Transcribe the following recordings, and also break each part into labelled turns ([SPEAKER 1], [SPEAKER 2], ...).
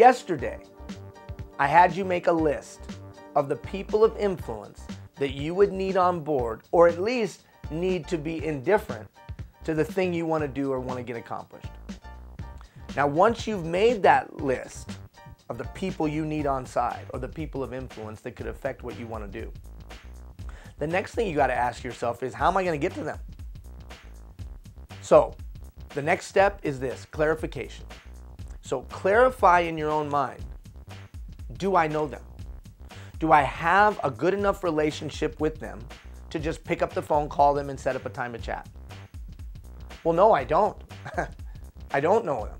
[SPEAKER 1] yesterday, I had you make a list of the people of influence that you would need on board, or at least need to be indifferent to the thing you want to do or want to get accomplished. Now, once you've made that list of the people you need on side, or the people of influence that could affect what you want to do, the next thing you got to ask yourself is, how am I going to get to them? So the next step is this: clarification. So clarify in your own mind, do I know them? Do I have a good enough relationship with them to just pick up the phone, call them, and set up a time to chat? Well, no, I don't. I don't know them.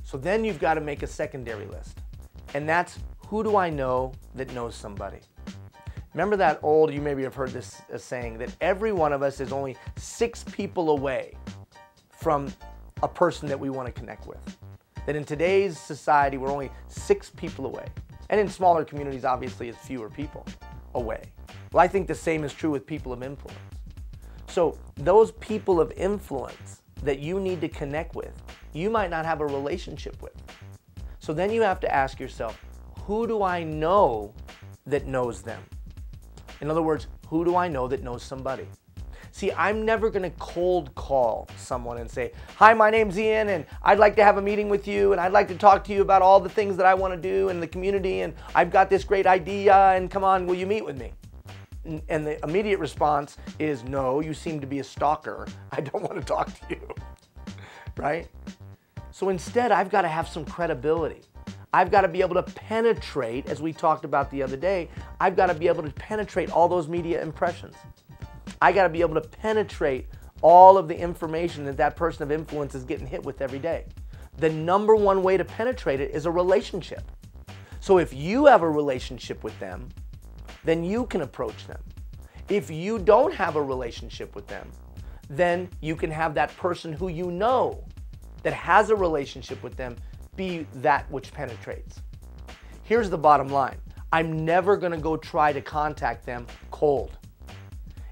[SPEAKER 1] So then you've got to make a secondary list. And that's, who do I know that knows somebody? Remember that old, you maybe have heard this saying, that every one of us is only 6 people away from a person that we want to connect with. That in today's society, we're only 6 people away. And in smaller communities, obviously, it's fewer people away. Well, I think the same is true with people of influence. So those people of influence that you need to connect with, you might not have a relationship with. So then you have to ask yourself, who do I know that knows them? In other words, who do I know that knows somebody? See, I'm never going to cold call someone and say, hi, my name's Ian, and I'd like to have a meeting with you, and I'd like to talk to you about all the things that I want to do in the community, and I've got this great idea, and come on, will you meet with me? And the immediate response is, no, you seem to be a stalker. I don't want to talk to you, right? So instead, I've got to have some credibility. I've got to be able to penetrate, as we talked about the other day, I've got to be able to penetrate all those media impressions. I got to be able to penetrate all of the information that that person of influence is getting hit with every day. The number one way to penetrate it is a relationship. So if you have a relationship with them, then you can approach them. If you don't have a relationship with them, then you can have that person who you know that has a relationship with them be that which penetrates. Here's the bottom line. I'm never going to go try to contact them cold.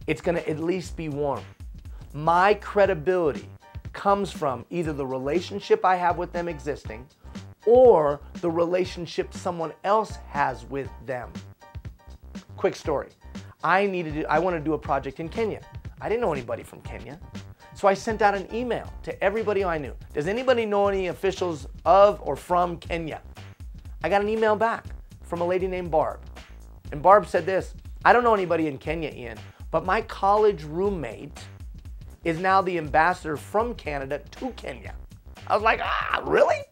[SPEAKER 1] It's going to at least be warm. My credibility comes from either the relationship I have with them existing or the relationship someone else has with them. Quick story. I want to do a project in Kenya. I didn't know anybody from Kenya. So I sent out an email to everybody I knew. Does anybody know any officials of or from Kenya? I got an email back from a lady named Barb. And Barb said this: I don't know anybody in Kenya, Ian, but my college roommate is now the ambassador from Canada to Kenya. I was like, really?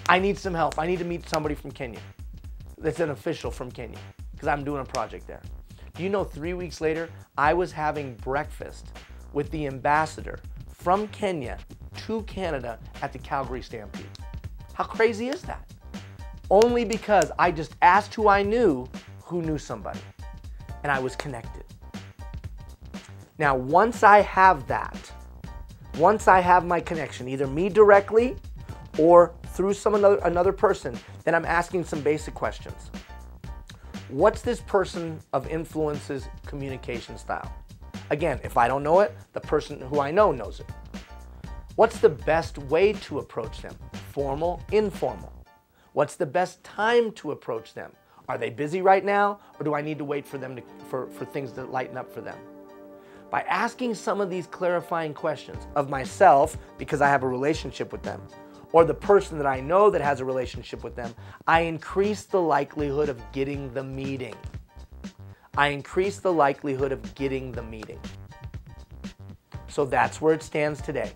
[SPEAKER 1] I need some help. I need to meet somebody from Kenya that's an official from Kenya because I'm doing a project there. Do you know 3 weeks later, I was having breakfast with the ambassador from Kenya to Canada at the Calgary Stampede? How crazy is that? Only because I just asked who I knew who knew somebody, and I was connected. Now, once I have that, once I have my connection, either me directly or through another person, then I'm asking some basic questions. What's this person of influence's communication style? Again, if I don't know it, the person who I know knows it. What's the best way to approach them? Formal, informal. What's the best time to approach them? Are they busy right now, or do I need to wait for them for things to lighten up for them? By asking some of these clarifying questions of myself, because I have a relationship with them, or the person that I know that has a relationship with them, I increase the likelihood of getting the meeting. I increase the likelihood of getting the meeting. So that's where it stands today.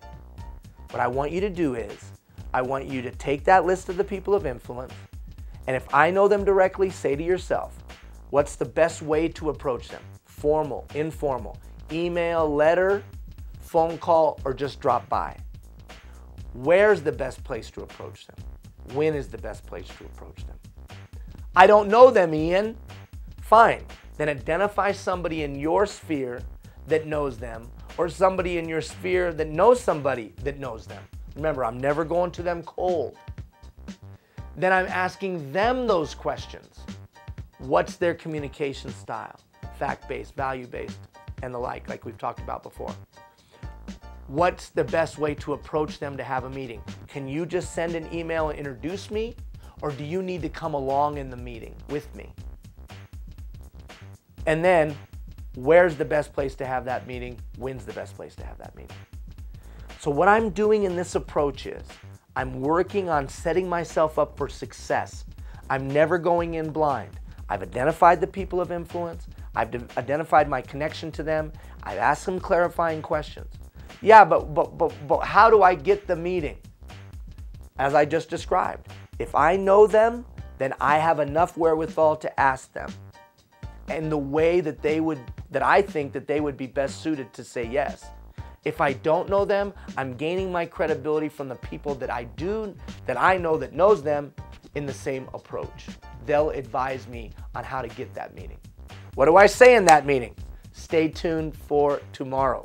[SPEAKER 1] What I want you to do is, I want you to take that list of the people of influence, and if I know them directly, say to yourself, what's the best way to approach them? Formal, informal, email, letter, phone call, or just drop by? Where's the best place to approach them? When is the best place to approach them? I don't know them, Ian. Fine. Then identify somebody in your sphere that knows them, or somebody in your sphere that knows somebody that knows them. Remember, I'm never going to them cold. Then I'm asking them those questions. What's their communication style? Fact-based, value-based, and the like we've talked about before. What's the best way to approach them to have a meeting? Can you just send an email and introduce me? or do you need to come along in the meeting with me? And then, where's the best place to have that meeting? When's the best place to have that meeting? So what I'm doing in this approach is I'm working on setting myself up for success. I'm never going in blind. I've identified the people of influence. I've identified my connection to them. I've asked them clarifying questions. Yeah, but how do I get the meeting? As I just described, if I know them, then I have enough wherewithal to ask them in the way that I think that they would be best suited to say yes. If I don't know them, I'm gaining my credibility from the people that I know that knows them in the same approach. They'll advise me on how to get that meeting. What do I say in that meeting? Stay tuned for tomorrow.